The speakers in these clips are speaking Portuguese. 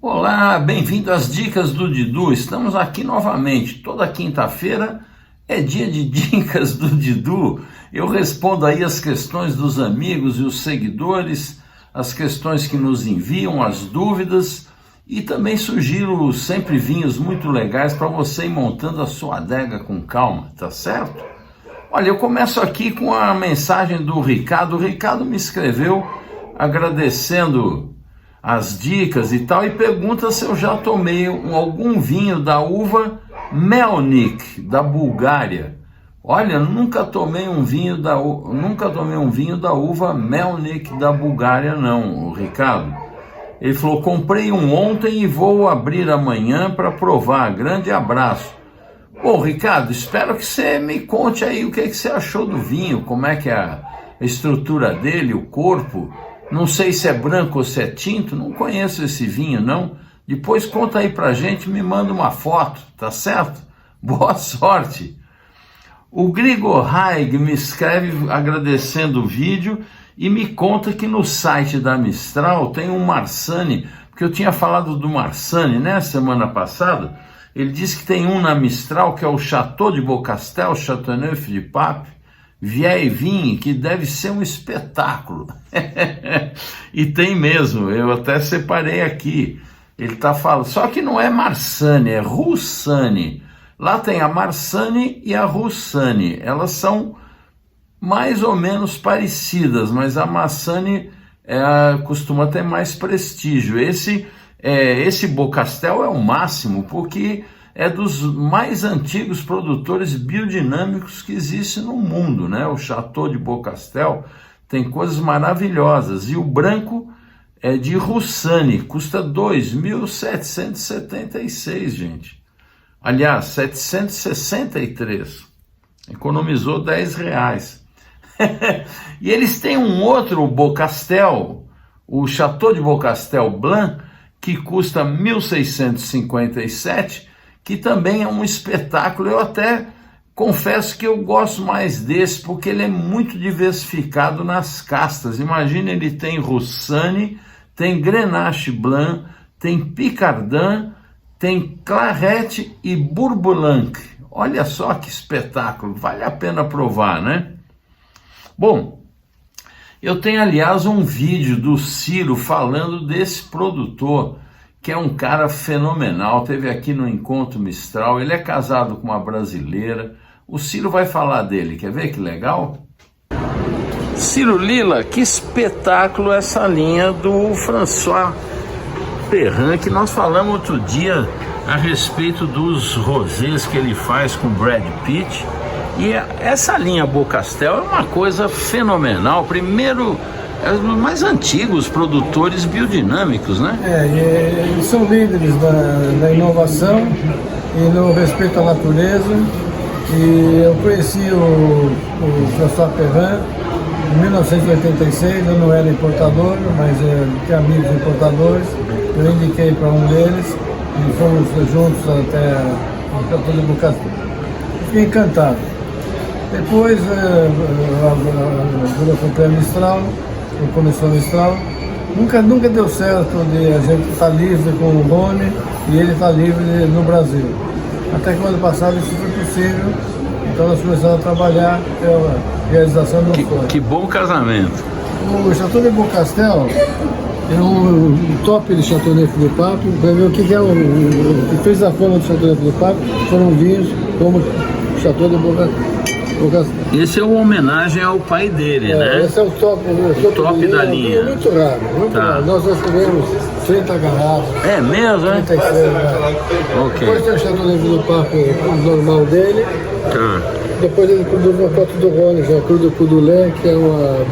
Olá, bem-vindo às Dicas do Didu. Estamos aqui novamente. Toda quinta-feira é dia de Dicas do Didu. Eu respondo aí as questões dos amigos e os seguidores, as questões que nos enviam, as dúvidas, e também sugiro sempre vinhos muito legais para você ir montando a sua adega com calma, tá certo? Olha, eu começo aqui com a mensagem do Ricardo. O Ricardo me escreveu agradecendo as dicas e tal, e pergunta se eu já tomei algum vinho da uva Melnik, da Bulgária. Olha, nunca tomei um vinho da uva Melnik da Bulgária não, Ricardo. Ele falou, comprei um ontem e vou abrir amanhã para provar. Grande abraço. Bom, Ricardo, espero que você me conte aí o que você achou do vinho, como é que é a estrutura dele, o corpo. Não sei se é branco ou se é tinto, não conheço esse vinho não. Depois conta aí pra gente, me manda uma foto, tá certo? Boa sorte! O Grigor Haig me escreve agradecendo o vídeo e me conta que no site da Mistral tem um Marsanne, porque eu tinha falado do Marsanne, né, semana passada. Ele disse que tem um na Mistral, que é o Chateau de Beaucastel, Chateauneuf de Pape, Vieille Vigne, que deve ser um espetáculo. E tem mesmo, eu até separei aqui. Ele tá falando, só que não é Marsanne, é Roussanne. Lá tem a Marsanne e a Roussanne. Elas são mais ou menos parecidas, mas a Marsanne costuma ter mais prestígio. Esse Beaucastel é o máximo, porque é dos mais antigos produtores biodinâmicos que existe no mundo, né? O Chateau de Beaucastel tem coisas maravilhosas. E o branco é de Roussanne, custa 2.776, gente. Aliás, 763. Economizou R$10. E eles têm um outro Beaucastel, o Chateau de Beaucastel Blanc, que custa 1.657, que também é um espetáculo. Eu até confesso que eu gosto mais desse, porque ele é muito diversificado nas castas. Imagina, ele tem Roussanne, tem Grenache Blanc, tem Picardin, tem Claret e Bourblanc. Olha só que espetáculo, vale a pena provar, né? Bom, eu tenho, aliás, um vídeo do Ciro falando desse produtor, que é um cara fenomenal, teve aqui no Encontro Mistral, ele é casado com uma brasileira. O Ciro vai falar dele, quer ver que legal? Ciro Lila, que espetáculo essa linha do François Perrin, que nós falamos outro dia a respeito dos rosés que ele faz com Brad Pitt. E essa linha Beaucastel é uma coisa fenomenal. Primeiro, é os mais antigos produtores biodinâmicos, né? Eles são líderes da inovação e no respeito à natureza. E eu conheci o François Perrin em 1986, eu não era importador, mas tinha amigos importadores. Eu indiquei para um deles e fomos juntos até o Chateau de Beaucastel. Fiquei encantado. Depois, quando eu fui para a Mistral, começou a Mistral, nunca deu certo de a gente estar livre com o Rony e ele estar livre no Brasil. Até que o ano passado isso foi possível, então nós começamos a trabalhar pela realização do sonho. Que bom casamento! O Chateau de Beaucastel é um top de Chateauneuf du Pape. Vai ver o que é o que fez a fama do Chateauneuf du Pape, foram vinhos como Chateau de Beaucastel. Esse é uma homenagem ao pai dele, né? Esse é o top da linha. Muito raro, muito raro. Nós tivemos 30 garrafas. É mesmo, né? 36 garrafas. Ok. Depois tem o Chateauneuf du Pape, o normal dele. Tá. Depois ele produz uma foto do Rony, já Cru de Coudoulet, que é uma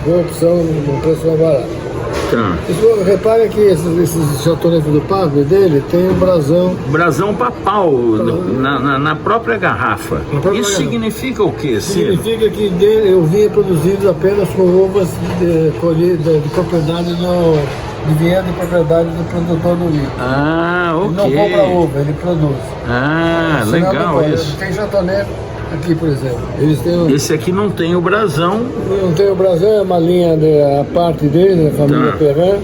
boa opção, um preço mais barato. Tá. Repare que esses Chateauneuf du Pape dele tem um brasão papal na própria garrafa. Isso significa o quê, Ciro? Significa que o vinho é produzido apenas com uvas de propriedade de vinhedo de propriedade do produtor do vinho. Ah, ok. Ele não compra uva, ele produz. Ah, legal isso. Tem Chateauneuf, Aqui, por exemplo, eles têm um... Esse aqui não tem o brasão. Não tem o Brasil, é uma linha, a parte dele, da família Tá. Perrin.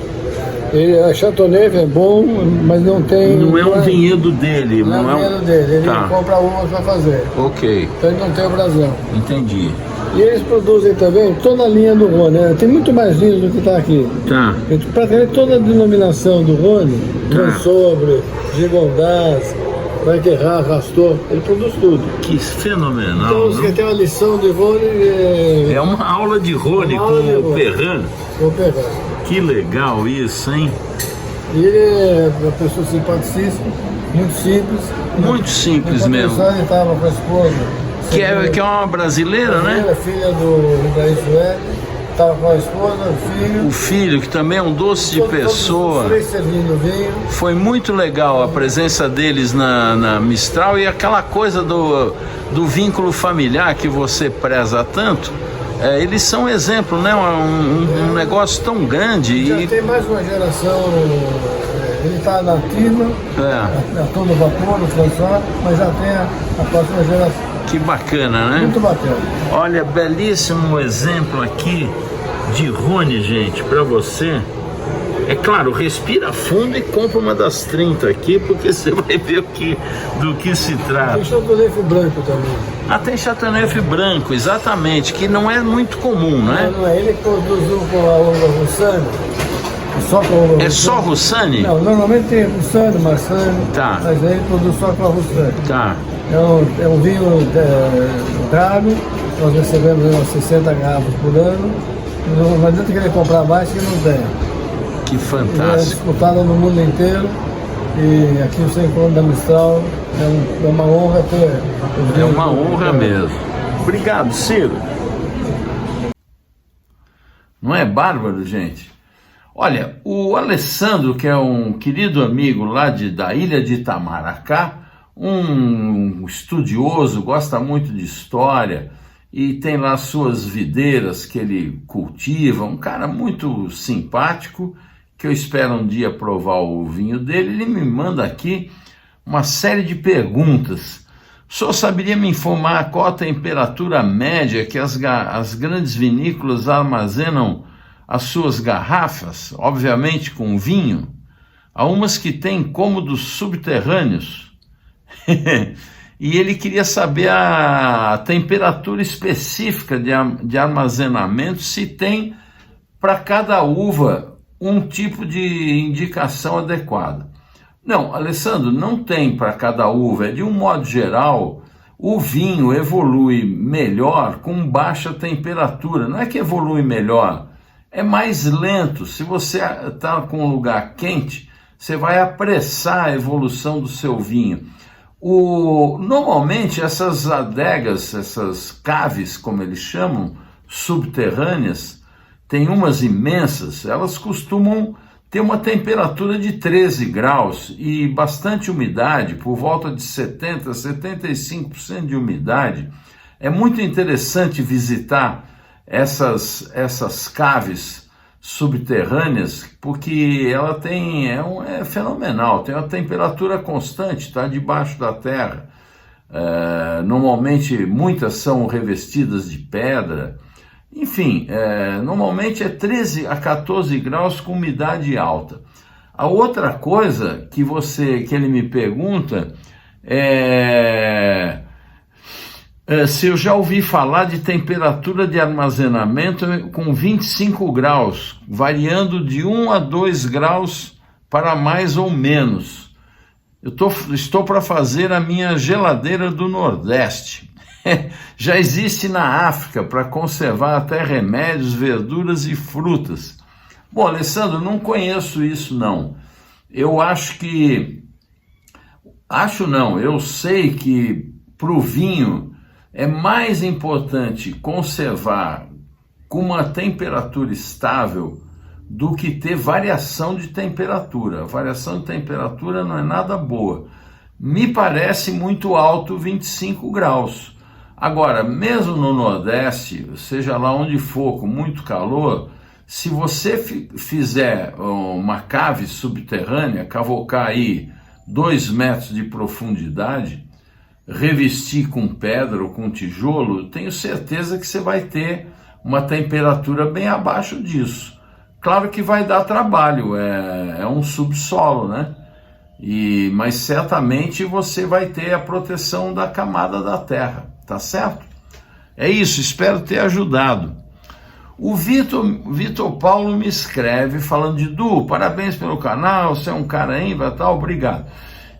A Chateauneuf é bom, mas não tem... Não é um vinhedo dele. Não é um vinhedo dele, ele Tá. compra uvas para fazer. Ok, Então ele não tem o Brasil. entendi. E eles produzem também toda a linha do Rhône, né? Tem muito mais vinho do que está aqui. Tá. Praticamente toda a denominação do Rhône, Grand Sobre, Gigondas, Vaquerrat, Rastor, ele produz tudo. Que fenomenal. Então você Não? tem uma lição de Rhône É uma aula de Rhône Uma com aula de o Rhône. Perrin. vou pegar. Que legal isso, hein? E ele é uma pessoa simpaticíssima, muito simples. Muito simples Na mesmo. conversão ele estava com a esposa. Que é uma brasileira, né? Ela é filha do da Suécia, estava com a esposa, o filho. O filho, que também é um doce de Todos os pessoa. três servindo vinho. Foi muito legal a presença deles na Mistral e aquela coisa do vínculo familiar que você preza tanto. Eles são exemplo, né? Um negócio tão grande. Já E, tem mais uma geração, ele está na ativa, a todo vapor, no François, mas já tem a próxima geração. que bacana, né? Muito bacana. Olha, belíssimo exemplo aqui de Rhône, gente, para você. É claro, respira fundo e compra uma das 30 aqui, porque você vai ver do que se trata. Tem Chateauneuf branco também. Tem Chateauneuf branco, exatamente, que não é muito comum, né? Não é ele que produziu com a uva Rossani. Só com a uva É só Rossani? Não, normalmente tem Rossani, Marsanne, Tá. mas aí ele produz só com a Rossani. Tá. É um vinho caro, nós recebemos umas 60 garrafas por ano. Não adianta querer comprar mais que não tem. Que Ele é fantástico. disputado no mundo inteiro e aqui você encontra da Mistral. É uma honra ter. É uma honra mesmo. Obrigado, Ciro. Não é bárbaro, gente? Olha, o Alessandro, que é um querido amigo lá da ilha de Itamaracá, um estudioso, gosta muito de história e tem lá suas videiras que ele cultiva, um cara muito simpático, que eu espero um dia provar o vinho dele. Ele me manda aqui uma série de perguntas. O senhor saberia me informar qual a temperatura média que as grandes vinícolas armazenam as suas garrafas, obviamente com vinho? Há umas que têm cômodos subterrâneos. E ele queria saber a temperatura específica de armazenamento, se tem para cada uva um tipo de indicação adequada. Não, Alessandro, não tem para cada uva. De um modo geral, o vinho evolui melhor com baixa temperatura. Não é que evolui melhor, é mais lento. Se você está com um lugar quente, você vai apressar a evolução do seu vinho. Normalmente essas adegas, essas caves, como eles chamam, subterrâneas, tem umas imensas, elas costumam ter uma temperatura de 13 graus e bastante umidade, por volta de 70%, 75% de umidade. É muito interessante visitar essas caves subterrâneas, porque ela tem, é fenomenal, tem uma temperatura constante, está debaixo da terra. Normalmente muitas são revestidas de pedra. Enfim, normalmente é 13 a 14 graus com umidade alta. A outra coisa que ele me pergunta é se eu já ouvi falar de temperatura de armazenamento com 25 graus, variando de 1 a 2 graus para mais ou menos. Eu estou para fazer a minha geladeira do Nordeste. Já existe na África para conservar até remédios, verduras e frutas. Bom, Alessandro, não conheço isso não. Eu sei que para o vinho é mais importante conservar com uma temperatura estável do que ter variação de temperatura. A variação de temperatura não é nada boa. Me parece muito alto 25 graus. Agora, mesmo no Nordeste, seja lá onde for, com muito calor, se você fizer uma cave subterrânea, cavocar aí 2 metros de profundidade, revestir com pedra ou com tijolo, tenho certeza que você vai ter uma temperatura bem abaixo disso. Claro que vai dar trabalho, é um subsolo, né? Mas certamente você vai ter a proteção da camada da terra, tá certo? É isso, espero ter ajudado. O Vitor Paulo me escreve falando de Du, parabéns pelo canal, você é um cara ímpar, tal, obrigado.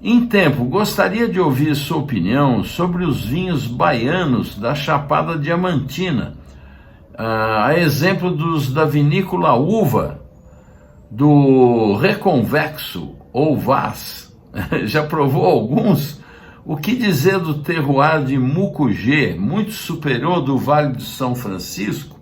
Em tempo, gostaria de ouvir sua opinião sobre os vinhos baianos da Chapada Diamantina, a exemplo dos da vinícola Uva, do Reconvexo ou Vaz. Já provou alguns? O que dizer do terroir de Mucugê, muito superior do Vale do São Francisco?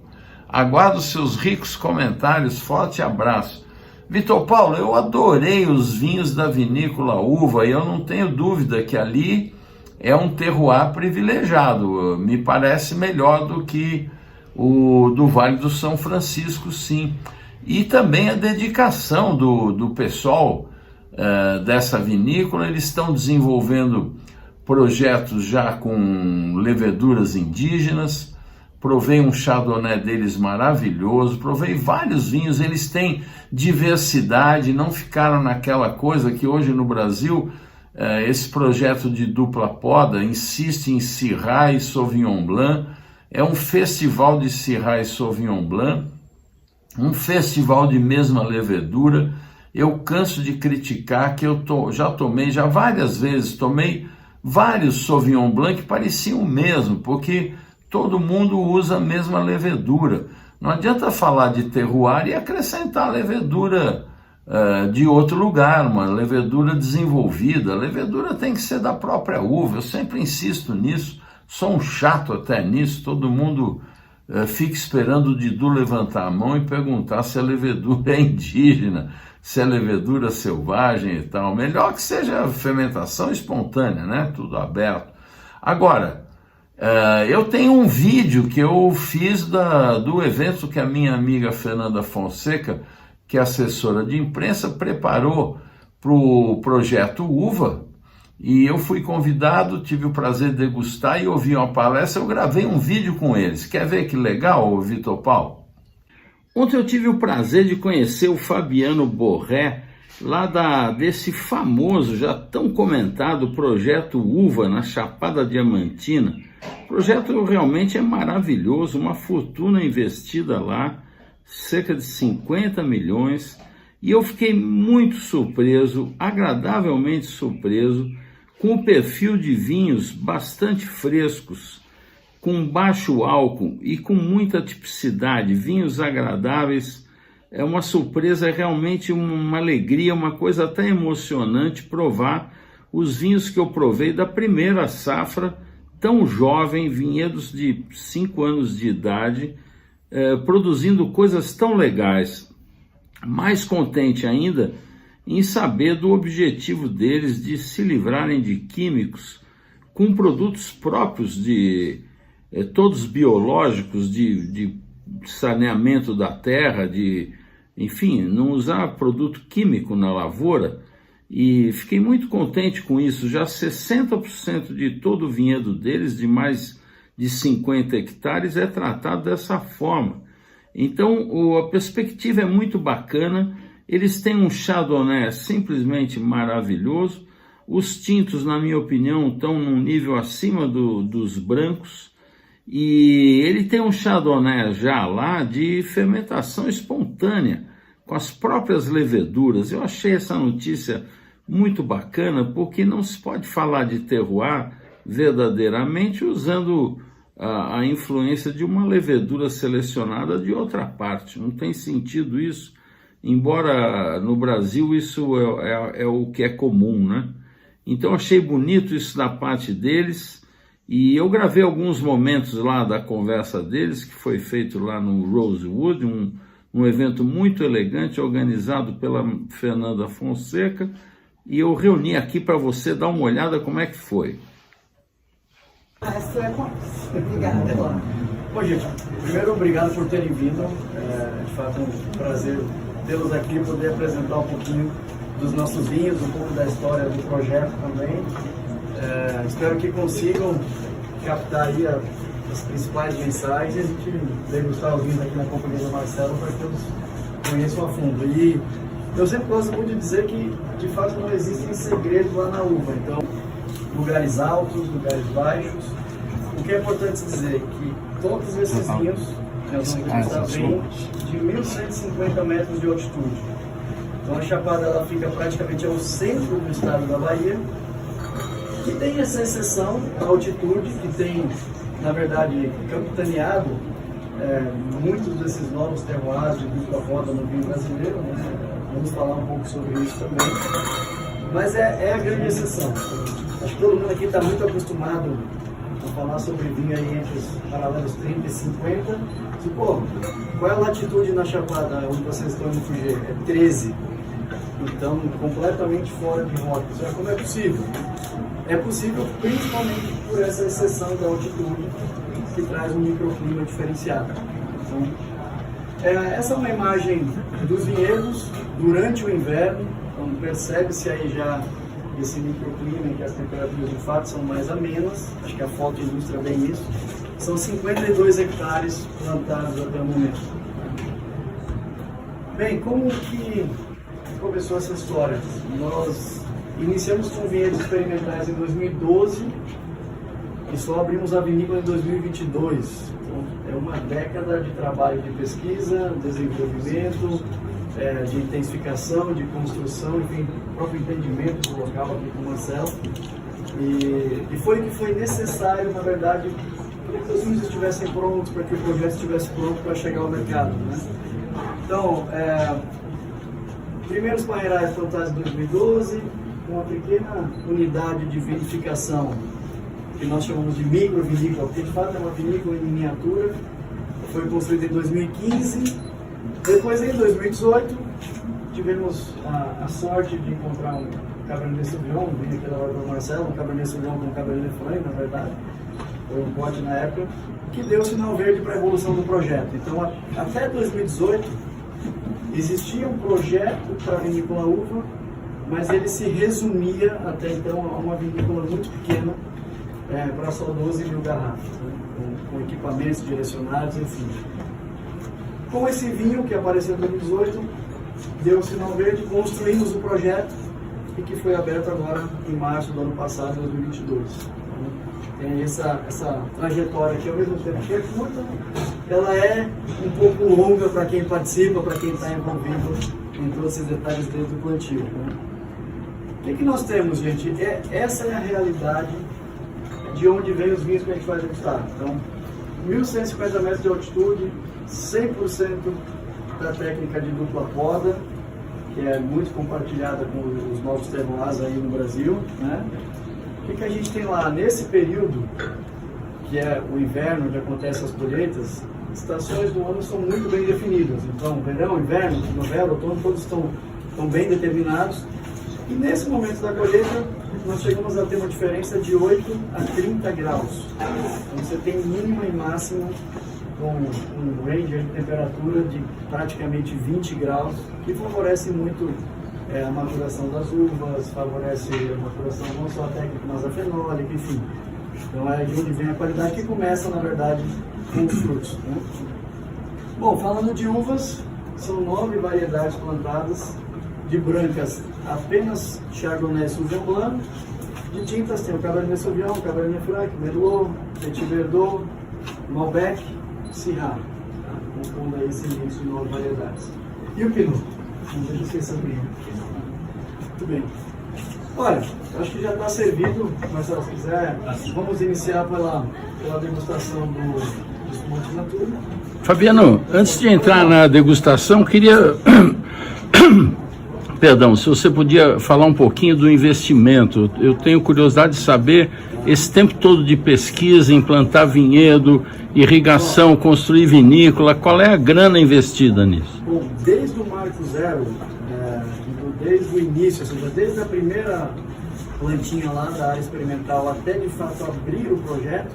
Aguardo seus ricos comentários, forte abraço. Vitor Paulo, eu adorei os vinhos da vinícola Uva e eu não tenho dúvida que ali é um terroir privilegiado, me parece melhor do que o do Vale do São Francisco, sim. E também a dedicação do pessoal dessa vinícola, eles estão desenvolvendo projetos já com leveduras indígenas. Provei um chardonnay deles maravilhoso, provei vários vinhos, eles têm diversidade, não ficaram naquela coisa que hoje no Brasil, esse projeto de dupla poda insiste em Syrah e Sauvignon Blanc, é um festival de Syrah e Sauvignon Blanc, um festival de mesma levedura. Eu canso de criticar que já tomei várias vezes, tomei vários Sauvignon Blanc que pareciam o mesmo, porque todo mundo usa a mesma levedura. Não adianta falar de terroir e acrescentar levedura de outro lugar, uma levedura desenvolvida. A levedura tem que ser da própria uva, eu sempre insisto nisso, sou um chato até nisso, todo mundo fica esperando o Didu levantar a mão e perguntar se a levedura é indígena, se é levedura selvagem e tal. Melhor que seja fermentação espontânea, né? Tudo aberto. Agora, eu tenho um vídeo que eu fiz do evento que a minha amiga Fernanda Fonseca, que é assessora de imprensa, preparou para o projeto Uva, e eu fui convidado, tive o prazer de degustar e ouvir uma palestra, eu gravei um vídeo com eles. Quer ver que legal, Vitor Paulo? Ontem eu tive o prazer de conhecer o Fabiano Borré, lá desse famoso, já tão comentado projeto Uva na Chapada Diamantina. O projeto realmente é maravilhoso, uma fortuna investida lá, cerca de 50 milhões, e eu fiquei muito surpreso, agradavelmente surpreso, com o perfil de vinhos bastante frescos, com baixo álcool e com muita tipicidade, vinhos agradáveis. É uma surpresa, é realmente uma alegria, uma coisa até emocionante provar os vinhos que eu provei da primeira safra, tão jovem, vinhedos de 5 anos de idade, produzindo coisas tão legais. Mais contente ainda em saber do objetivo deles de se livrarem de químicos com produtos próprios, todos biológicos, de saneamento da terra, enfim, não usar produto químico na lavoura, e fiquei muito contente com isso. Já 60% de todo o vinhedo deles, de mais de 50 hectares, é tratado dessa forma. Então, a perspectiva é muito bacana. Eles têm um chardonnay simplesmente maravilhoso. Os tintos, na minha opinião, estão num nível acima dos brancos. E ele tem um chardonnay já lá de fermentação espontânea, com as próprias leveduras. Eu achei essa notícia muito bacana, porque não se pode falar de terroir verdadeiramente usando a influência de uma levedura selecionada de outra parte. Não tem sentido isso, embora no Brasil isso é o que é comum, né? Então achei bonito isso da parte deles, e eu gravei alguns momentos lá da conversa deles, que foi feito lá no Rosewood, um evento muito elegante, organizado pela Fernanda Fonseca, e eu reuni aqui para você dar uma olhada como é que foi. Obrigada. Bom, gente, primeiro, obrigado por terem vindo. De fato, é um prazer tê-los aqui, poder apresentar um pouquinho dos nossos vinhos, um pouco da história do projeto também. Espero que consigam captar aí as principais mensagens e a gente degustar os vinhos aqui na companhia do Marcelo para que todos conheçam a fundo. E eu sempre gosto muito de dizer que, de fato, não existem segredos lá na uva. Então, lugares altos, lugares baixos. O que é importante dizer é que todos esses vinhos nós vamos degustar bem de 1.150 metros de altitude. Então, a Chapada ela fica praticamente ao centro do estado da Bahia, que tem essa exceção, a altitude, que tem, na verdade, capitaneado muitos desses novos terroirs de dupla roda no vinho brasileiro, né? Vamos falar um pouco sobre isso também, mas é a grande exceção. Acho que todo mundo aqui está muito acostumado a falar sobre vinho aí entre os paralelos 30 e 50. E, pô, qual é a latitude na Chapada onde vocês estão no Fugê? É 13. Então, completamente fora de rota. Isso como é possível? É possível principalmente por essa exceção da altitude que traz um microclima diferenciado. Então, essa é uma imagem dos vinhedos durante o inverno. Então, percebe-se aí já esse microclima em que as temperaturas de fato são mais amenas. Acho que a foto ilustra bem isso. São 52 hectares plantados até o momento. Bem, como que começou essa história? Nós iniciamos com vinhedos experimentais em 2012 e só abrimos a vinícola em 2022. Então, é uma década de trabalho de pesquisa, desenvolvimento, de intensificação, de construção, enfim, próprio entendimento do local aqui com o Marcelo. E foi o que foi necessário, na verdade, para que os vinhos estivessem prontos, para que o projeto estivesse pronto para chegar ao mercado, né? Então, primeiros parreirais plantados em 2012, uma pequena unidade de vinificação, que nós chamamos de microvinícola, porque de fato é uma vinícola em miniatura, foi construída em 2015. Depois, em 2018, tivemos a sorte de encontrar um Cabernet Sauvignon, um vinho que elaborado pelo Marcelo, um Cabernet Sauvignon com Cabernet Franc, na verdade, foi um pote na época, que deu sinal verde para a evolução do projeto. Então, até 2018, existia um projeto para a vinícola uva, mas ele se resumia até então a uma vinícola muito pequena, para só 12 mil garrafas, né? com equipamentos direcionados, enfim. Com esse vinho que apareceu em 2018, deu o sinal verde, construímos o projeto e que foi aberto agora em março do ano passado, 2022. Tem essa trajetória que ao mesmo tempo que é curta, ela é um pouco longa para quem participa, para quem está envolvido em todos esses detalhes desde o plantio, né? O que nós temos, gente? Essa é a realidade de onde vem os vinhos que a gente vai degustar. Então, 1.150 metros de altitude, 100% da técnica de dupla poda, que é muito compartilhada com os novos terroirs aí no Brasil, né? O que a gente tem lá? Nesse período, que é o inverno, onde acontecem as colheitas, estações do ano são muito bem definidas. Então, verão, inverno, primavera, outono, todos estão bem determinados. E nesse momento da colheita, nós chegamos a ter uma diferença de 8 a 30 graus. Então, você tem mínima e máxima com um range de temperatura de praticamente 20 graus, que favorece muito a maturação das uvas, favorece a maturação não só técnica, mas a fenólica, enfim. Então é de onde vem a qualidade, que começa, na verdade, com os frutos, né? Bom, falando de uvas, são 9 variedades plantadas. De brancas, apenas Chardonnay e Sauvignon Blanc. De tintas tem o Cabernet Sauvignon, Cabernet Franc, Merlot, Petit Verdot, Malbec, Syrah. Confunda aí esse mix de 9 variedades. E o Pinot? Não deixa eu esquecer o Pinot. Muito bem. Olha, acho que já está servido, mas se você quiser, vamos iniciar pela degustação do espumante natura. Fabiano, antes de entrar na degustação, queria... Perdão, se você podia falar um pouquinho do investimento. Eu tenho curiosidade de saber, esse tempo todo de pesquisa, implantar vinhedo, irrigação, construir vinícola, qual é a grana investida nisso? Bom, desde o Marco Zero, desde o início, ou seja, desde a primeira plantinha lá da área experimental até de fato abrir o projeto,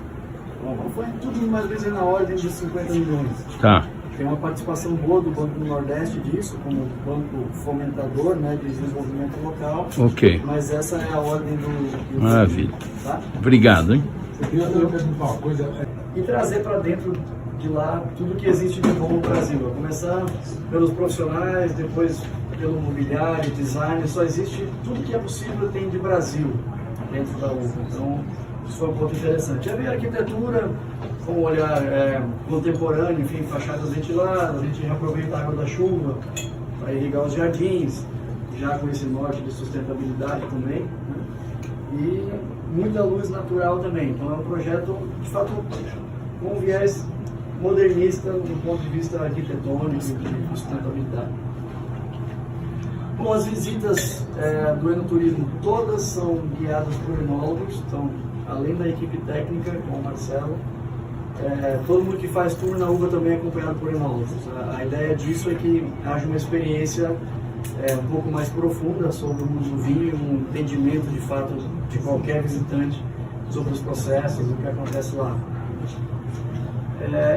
foi tudo mais ou menos na ordem de 50 milhões. Tá. Tem uma participação boa do Banco do Nordeste disso, como banco fomentador, né, de desenvolvimento local. Ok. Mas essa é a ordem do Maravilha. tá? Obrigado, hein? Eu queria perguntar uma coisa. E trazer para dentro de lá tudo que existe de bom no Brasil. A começar pelos profissionais, depois pelo mobiliário, design, só existe tudo que é possível tem de Brasil dentro da UFA. Então, isso foi um ponto interessante. Já veio a arquitetura com um olhar contemporâneo, enfim, fachadas ventiladas, a gente reaproveita a água da chuva para irrigar os jardins, já com esse norte de sustentabilidade também, né? E muita luz natural também. Então é um projeto, de fato, com um viés modernista do ponto de vista arquitetônico e de sustentabilidade. Bom, as visitas do Enoturismo todas são guiadas por enólogos, então, além da equipe técnica, com o Marcelo, todo mundo que faz tour na uva também é acompanhado por enólogos. A ideia disso é que haja uma experiência um pouco mais profunda sobre o mundo do vinho, um entendimento de fato de qualquer visitante sobre os processos, o que acontece lá.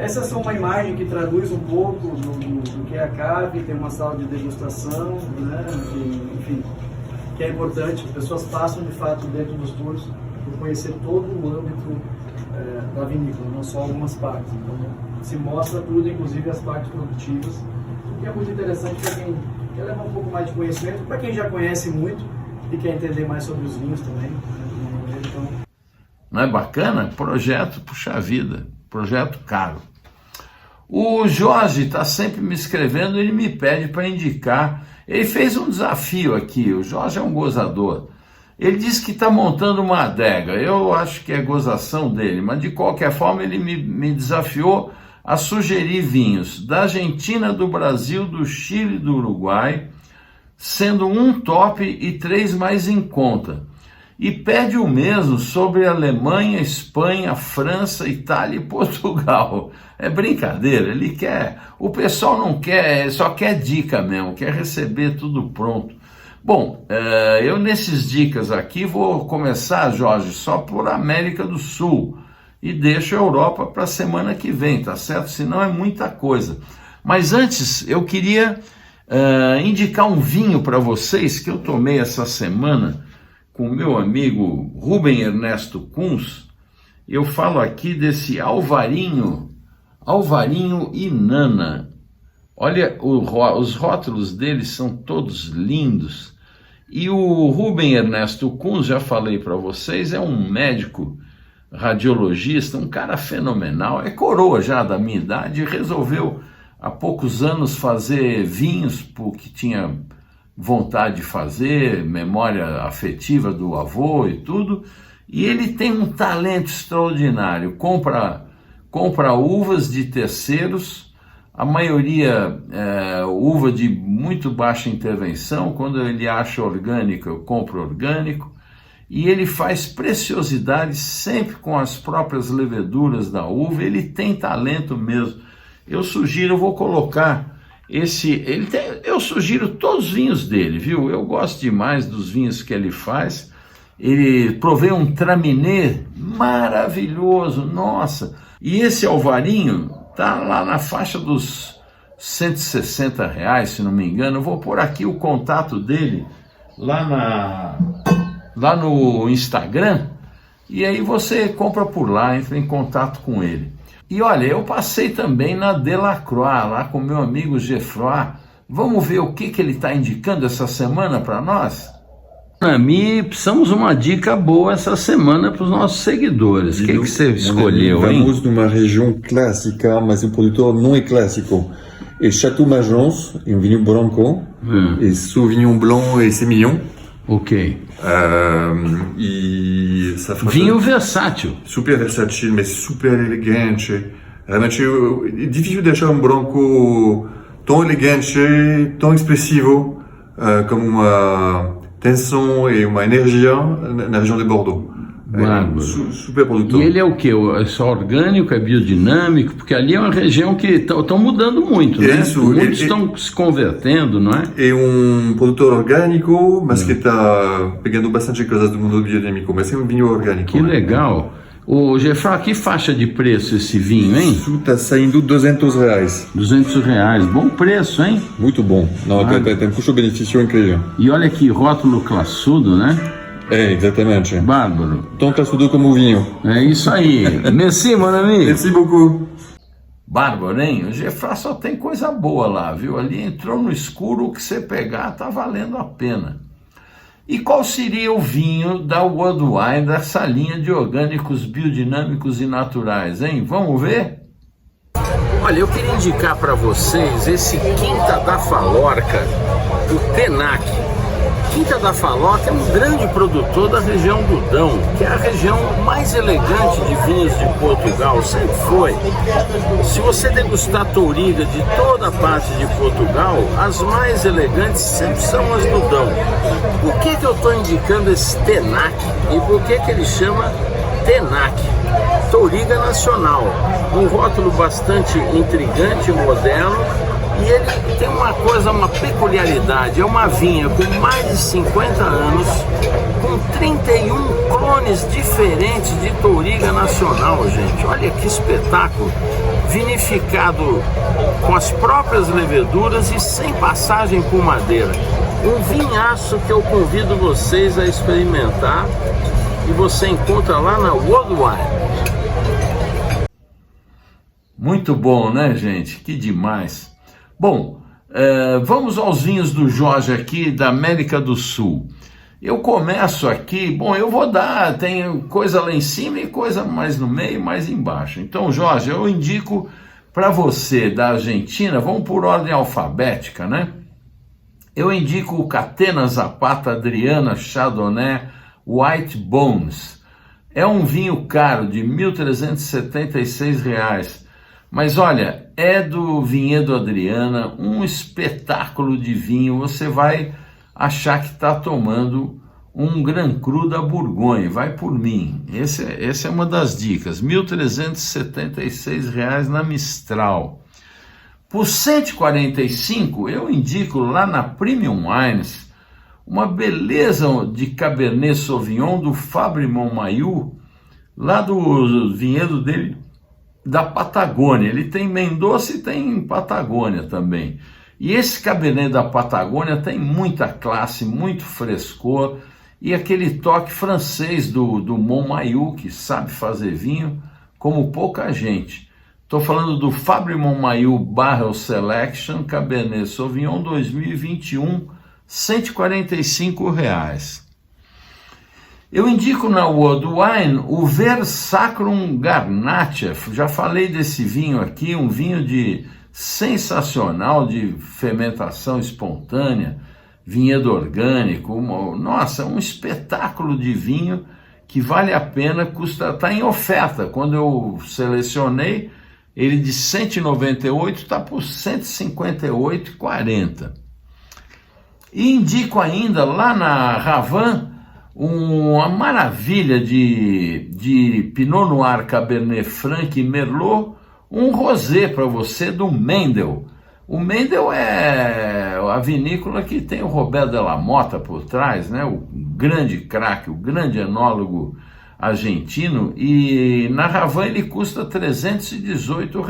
Essa é só uma imagem que traduz um pouco do que é a cave, tem uma sala de degustação, né, enfim, que é importante, as pessoas passam de fato dentro dos tours por conhecer todo o âmbito da vinícola, não só algumas partes. Então se mostra tudo, inclusive as partes produtivas, o que é muito interessante para quem quer levar um pouco mais de conhecimento, para quem já conhece muito e quer entender mais sobre os vinhos também, né, então... Não é bacana? Projeto, puxa vida, projeto caro. O Jorge está sempre me escrevendo, ele me pede para indicar. Ele fez um desafio aqui, o Jorge é um gozador. Ele disse que está montando uma adega, eu acho que é gozação dele, mas de qualquer forma ele me desafiou a sugerir vinhos da Argentina, do Brasil, do Chile e do Uruguai, sendo um top e 3 mais em conta. E pede o mesmo sobre a Alemanha, Espanha, França, Itália e Portugal. É brincadeira, ele quer... O pessoal não quer, só quer dica mesmo, quer receber tudo pronto. Bom, eu nesses dicas aqui vou começar, Jorge, só por América do Sul. E deixo a Europa para a semana que vem, tá certo? Senão é muita coisa. Mas antes, eu queria indicar um vinho para vocês que eu tomei essa semana com o meu amigo Rubem Ernesto Kunz. Eu falo aqui desse Alvarinho Inanna. Olha, os rótulos deles são todos lindos. E o Rubem Ernesto Kunz, já falei para vocês, é um médico radiologista, um cara fenomenal, é coroa já da minha idade, resolveu há poucos anos fazer vinhos porque tinha vontade de fazer, memória afetiva do avô e tudo, e ele tem um talento extraordinário, compra uvas de terceiros, a maioria uva de muito baixa intervenção, quando ele acha orgânico eu compro orgânico, e ele faz preciosidades sempre com as próprias leveduras da uva, ele tem talento mesmo. Eu sugiro, eu vou colocar eu sugiro todos os vinhos dele, viu? Eu gosto demais dos vinhos que ele faz. Ele provê um Traminé maravilhoso, nossa. E esse Alvarinho tá lá na faixa dos R$160, se não me engano. Eu vou pôr aqui o contato dele lá no Instagram, e aí você compra por lá, entra em contato com ele. E olha, eu passei também na Delacroix, lá com meu amigo Geoffroy. Vamos ver o que ele está indicando essa semana para nós? Para mim, precisamos uma dica boa essa semana para os nossos seguidores. O que você escolheu, hein? Vamos numa região clássica, mas o produtor não é clássico. É Chateau Majance, é um vinho branco, é Sauvignon Blanc e Semillon. Ok. E vinho versátil. Super versátil, mas super elegante. Realmente é difícil de achar um branco tão elegante, tão expressivo, com uma tensão e uma energia na região de Bordeaux. Super produtor. E ele é o quê? É só orgânico, é biodinâmico? Porque ali é uma região que estão mudando muito, né? Muitos estão se convertendo, não é? É um produtor orgânico, mas que está pegando bastante coisas do mundo biodinâmico, mas é um vinho orgânico. Que legal! Ô, Jefferson, que faixa de preço esse vinho, hein? Isso tá saindo R$200. R$200, bom preço, hein? Muito bom. Não, tem custo-benefício incrível. E olha que rótulo classudo, né? É, exatamente. Bárbaro. Tão classudo como o vinho. É isso aí. Merci, mon ami. Merci beaucoup. Bárbaro, hein? O Jefferson só tem coisa boa lá, viu? Ali entrou no escuro, o que você pegar tá valendo a pena. E qual seria o vinho da Worldwine, dessa linha de orgânicos biodinâmicos e naturais, hein? Vamos ver? Olha, eu queria indicar para vocês esse Quinta da Falorca, do Tenac. Quinta da Falorca é um grande produtor da região do Dão, que é a região mais elegante de vinhos de Portugal, sempre foi. Se você degustar touriga de toda a parte de Portugal, as mais elegantes sempre são as do Dão. Por que eu estou indicando esse Tenac e por que ele chama Tenac? Touriga nacional, um rótulo bastante intrigante e moderno. E ele tem uma peculiaridade, é uma vinha com mais de 50 anos, com 31 clones diferentes de touriga nacional, gente. Olha que espetáculo! Vinificado com as próprias leveduras e sem passagem por madeira. Um vinhaço que eu convido vocês a experimentar e você encontra lá na Worldwine. Muito bom, né, gente? Que demais! Bom, vamos aos vinhos do Jorge aqui da América do Sul. Eu começo aqui, bom, eu vou dar, tem coisa lá em cima e coisa mais no meio, mais embaixo. Então, Jorge, eu indico para você da Argentina, vamos por ordem alfabética, né? Eu indico o Catena Zapata Adriana Chardonnay White Bones. É um vinho caro de R$ 1.376. Mas olha, é do Vinhedo Adriana, um espetáculo de vinho. Você vai achar que está tomando um Grand Cru da Borgonha, vai por mim. Essa é uma das dicas, R$ 1.376 na Mistral. Por R$ 145, eu indico lá na Premium Wines, uma beleza de Cabernet Sauvignon do Fabre Montmaiu, lá do vinhedo dele, da Patagônia. Ele tem Mendoza e tem Patagônia também. E esse Cabernet da Patagônia tem muita classe, muito frescor e aquele toque francês do Montmaiu, que sabe fazer vinho como pouca gente. Estou falando do Fabre Montmaiu Barrel Selection Cabernet Sauvignon 2021, R$ 145. Eu indico na Worldwine o Versacrum Garnacha. Já falei desse vinho aqui, um vinho sensacional de fermentação espontânea, vinhedo orgânico. Nossa, um espetáculo de vinho que vale a pena, está em oferta. Quando eu selecionei, ele de 198 está por 158,40. E indico ainda lá na Ravan uma maravilha de Pinot Noir, Cabernet Franc e Merlot, um rosé para você do Mendel. O Mendel é a vinícola que tem o Roberto Della Motta por trás, né? O grande craque, o grande enólogo argentino, e na Ravan ele custa R$ 318.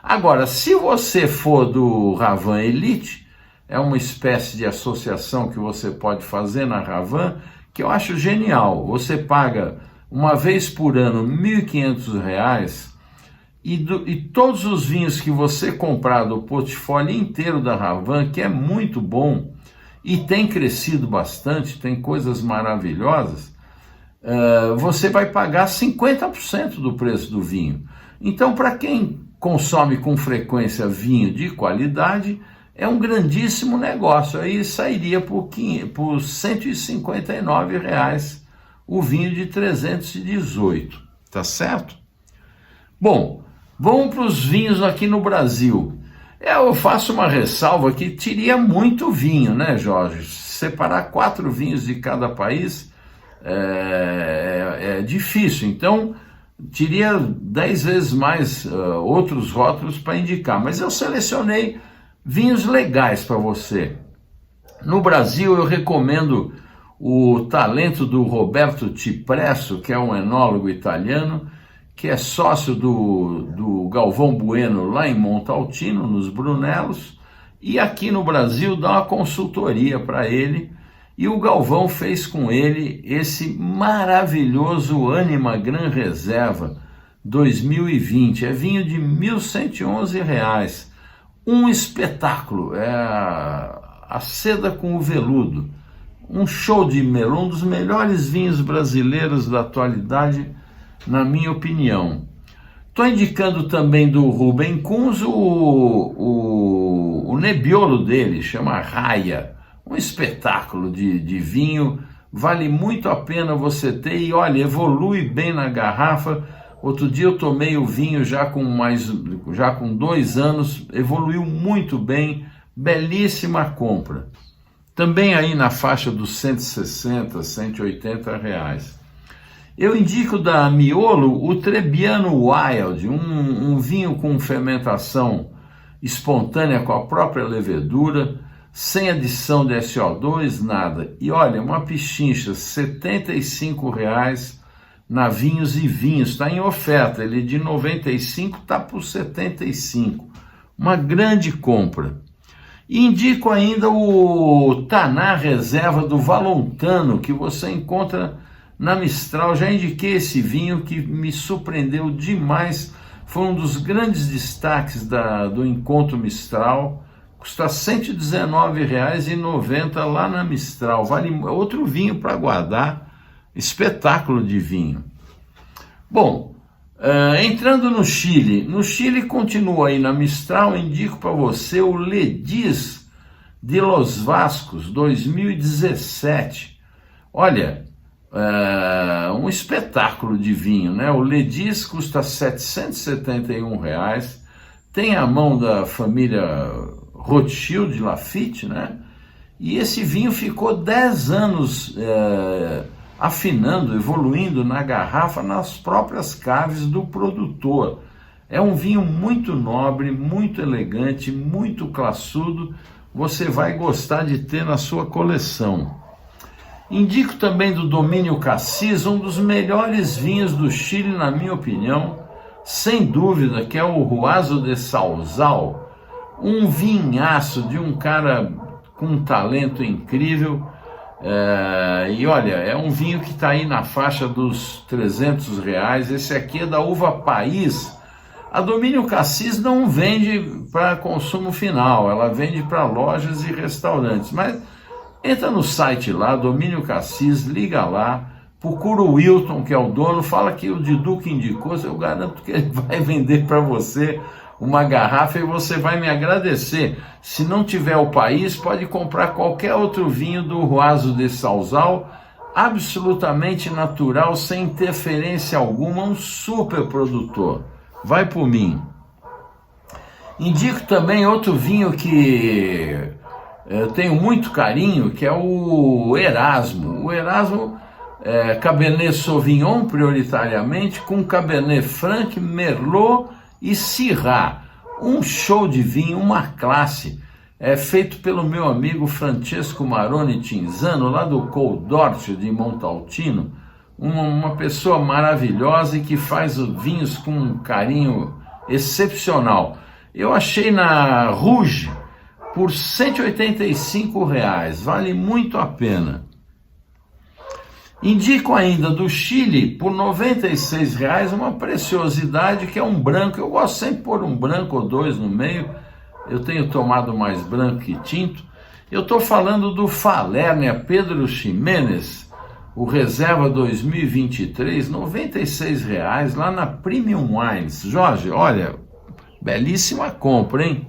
Agora, se você for do Ravan Elite, é uma espécie de associação que você pode fazer na Ravan, que eu acho genial. Você paga uma vez por ano R$ 1.500 e todos os vinhos que você comprar do portfólio inteiro da Ravan, que é muito bom e tem crescido bastante, tem coisas maravilhosas, você vai pagar 50% do preço do vinho. Então, para quem consome com frequência vinho de qualidade, é um grandíssimo negócio. Aí sairia por R$ 159 o vinho de 318, tá certo? Bom, vamos para os vinhos aqui no Brasil. Eu faço uma ressalva que teria muito vinho, né, Jorge? Separar 4 vinhos de cada país é difícil, então teria 10 vezes mais outros rótulos para indicar, mas eu selecionei vinhos legais para você. No Brasil eu recomendo o talento do Roberto Cipresso, que é um enólogo italiano, que é sócio do Galvão Bueno lá em Montaltino, nos Brunelos, e aqui no Brasil dá uma consultoria para ele, e o Galvão fez com ele esse maravilhoso Anima Gran Reserva 2020, é vinho de R$ 1.111, um espetáculo, é a seda com o veludo, um show de melão, um dos melhores vinhos brasileiros da atualidade, na minha opinião. Estou indicando também do Rubem Kunz o Nebbiolo dele, chama Raia, um espetáculo de vinho, vale muito a pena você ter, e olha, evolui bem na garrafa. Outro dia eu tomei o vinho já com 2 anos, evoluiu muito bem, belíssima compra. Também aí na faixa dos 160, 180 reais. Eu indico da Miolo o Trebbiano Wild, um vinho com fermentação espontânea com a própria levedura, sem adição de SO2, nada. E olha, uma pichincha, R$ 75 na Vinhos e Vinhos, está em oferta, ele de 95 está por 75, uma grande compra. E indico ainda o Taná Reserva do Valontano, que você encontra na Mistral. Já indiquei esse vinho que me surpreendeu demais, foi um dos grandes destaques do Encontro Mistral, custa R$ 119,90 lá na Mistral, vale outro vinho para guardar, espetáculo de vinho. Bom, entrando no Chile continua aí na Mistral, indico para você o Ledis de Los Vascos 2017, olha, um espetáculo de vinho, né? O Ledis custa R$ 771, tem a mão da família Rothschild Lafite, né? E esse vinho ficou 10 anos afinando, evoluindo na garrafa, nas próprias caves do produtor. É um vinho muito nobre, muito elegante, muito classudo, você vai gostar de ter na sua coleção. Indico também do Domínio Cassis, um dos melhores vinhos do Chile, na minha opinião, sem dúvida, que é o Ruazo de Sauzal, um vinhaço de um cara com um talento incrível, e olha, é um vinho que está aí na faixa dos R$ 300, esse aqui é da uva País. A Domínio Cassis não vende para consumo final, ela vende para lojas e restaurantes, mas entra no site lá, Domínio Cassis, liga lá, procura o Wilton, que é o dono, fala que o Didu que indicou, eu garanto que ele vai vender para você uma garrafa e você vai me agradecer. Se não tiver o País, pode comprar qualquer outro vinho do Ruazo de Sauzal, absolutamente natural, sem interferência alguma, um super produtor. Vai por mim. Indico também outro vinho que eu tenho muito carinho, que é o Erasmo. O Erasmo é Cabernet Sauvignon, prioritariamente, com Cabernet Franc, Merlot e Syrah. Um show de vinho, uma classe, feito pelo meu amigo Francesco Maroni Tinzano, lá do Coldort de Montaltino, uma pessoa maravilhosa e que faz vinhos com um carinho excepcional. Eu achei na Rouge por R$ 185, vale muito a pena. Indico ainda do Chile por R$ 96, uma preciosidade que é um branco. Eu gosto sempre de pôr um branco ou dois no meio, eu tenho tomado mais branco que tinto. Eu estou falando do Falernia Pedro Ximénez, o Reserva 2023, R$ 96 lá na Premium Wines. Jorge, olha, belíssima compra, hein?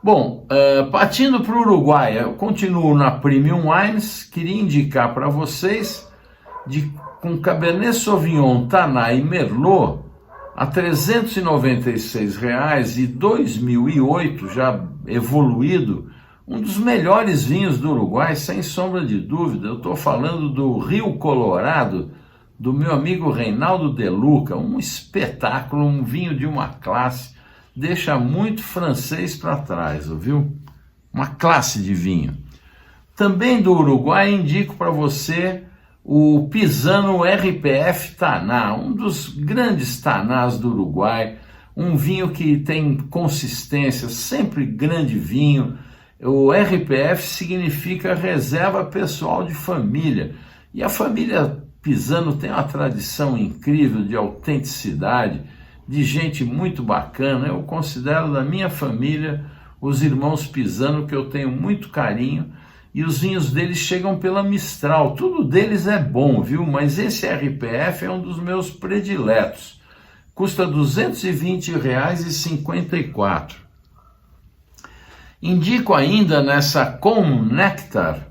Bom, partindo para o Uruguai, eu continuo na Premium Wines, queria indicar para vocês, com Cabernet Sauvignon, Taná e Merlot, a R$ 396 e 2008, já evoluído, um dos melhores vinhos do Uruguai, sem sombra de dúvida. Eu estou falando do Rio Colorado, do meu amigo Reinaldo De Luca, um espetáculo, um vinho de uma classe, deixa muito francês para trás, viu? Uma classe de vinho. Também do Uruguai, indico para você o Pisano RPF Taná, um dos grandes tanás do Uruguai, um vinho que tem consistência, sempre grande vinho. O RPF significa Reserva Pessoal de Família, e a família Pisano tem uma tradição incrível de autenticidade, de gente muito bacana. Eu considero da minha família os irmãos Pisano, que eu tenho muito carinho, e os vinhos deles chegam pela Mistral. Tudo deles é bom, viu? Mas esse RPF é um dos meus prediletos. Custa R$ 220,54. Indico ainda nessa Com Nectar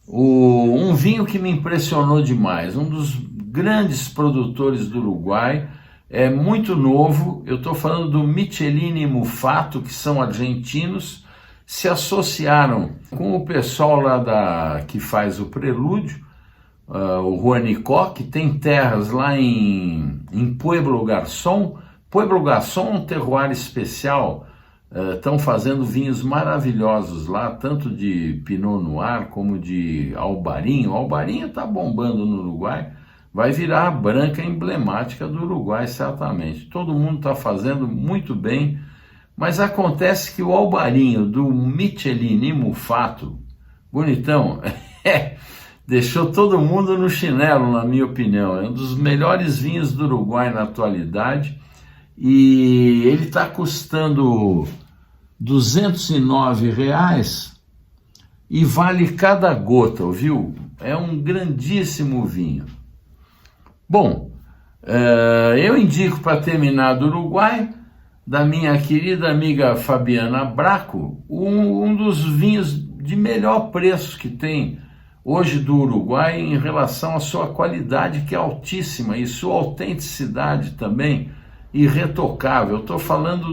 um vinho que me impressionou demais, um dos grandes produtores do Uruguai, é muito novo. Eu estou falando do Michelin e Mufato, que são argentinos, se associaram com o pessoal lá que faz o Prelúdio, o Juanicó, que tem terras lá em Pueblo Garçom. Pueblo Garçom é um terroir especial, estão fazendo vinhos maravilhosos lá, tanto de Pinot Noir como de Albarinho. Albarinho está bombando no Uruguai, vai virar a branca emblemática do Uruguai, certamente. Todo mundo está fazendo muito bem, mas acontece que o Albarinho do Michelin e Mufato, bonitão, deixou todo mundo no chinelo, na minha opinião. É um dos melhores vinhos do Uruguai na atualidade, e ele está custando R$ 209 e vale cada gota, viu? É um grandíssimo vinho. Bom, eu indico, para terminar, do Uruguai, da minha querida amiga Fabiana Braco, um dos vinhos de melhor preço que tem hoje do Uruguai em relação à sua qualidade, que é altíssima, e sua autenticidade também irretocável. Eu estou falando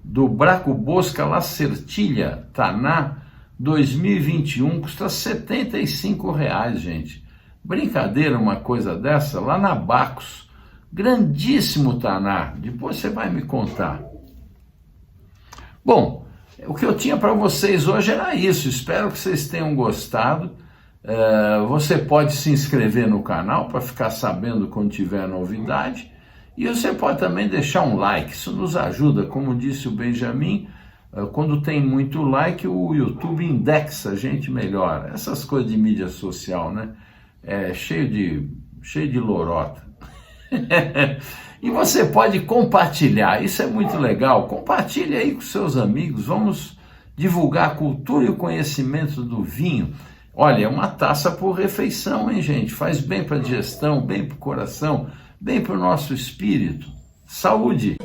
do Braco Bosca La Certilha Taná 2021, custa R$ 75, gente. Brincadeira uma coisa dessa? Lá na Bacos, grandíssimo Taná, depois você vai me contar. Bom, o que eu tinha para vocês hoje era isso. Espero que vocês tenham gostado. Você pode se inscrever no canal para ficar sabendo quando tiver novidade, e você pode também deixar um like, isso nos ajuda. Como disse o Benjamin, quando tem muito like, o YouTube indexa a gente melhor. Essas coisas de mídia social, né? Cheio de lorota. E você pode compartilhar, isso é muito legal. Compartilhe aí com seus amigos, vamos divulgar a cultura e o conhecimento do vinho. Olha, é uma taça por refeição, hein, gente? Faz bem para a digestão, bem para o coração, bem para o nosso espírito. Saúde!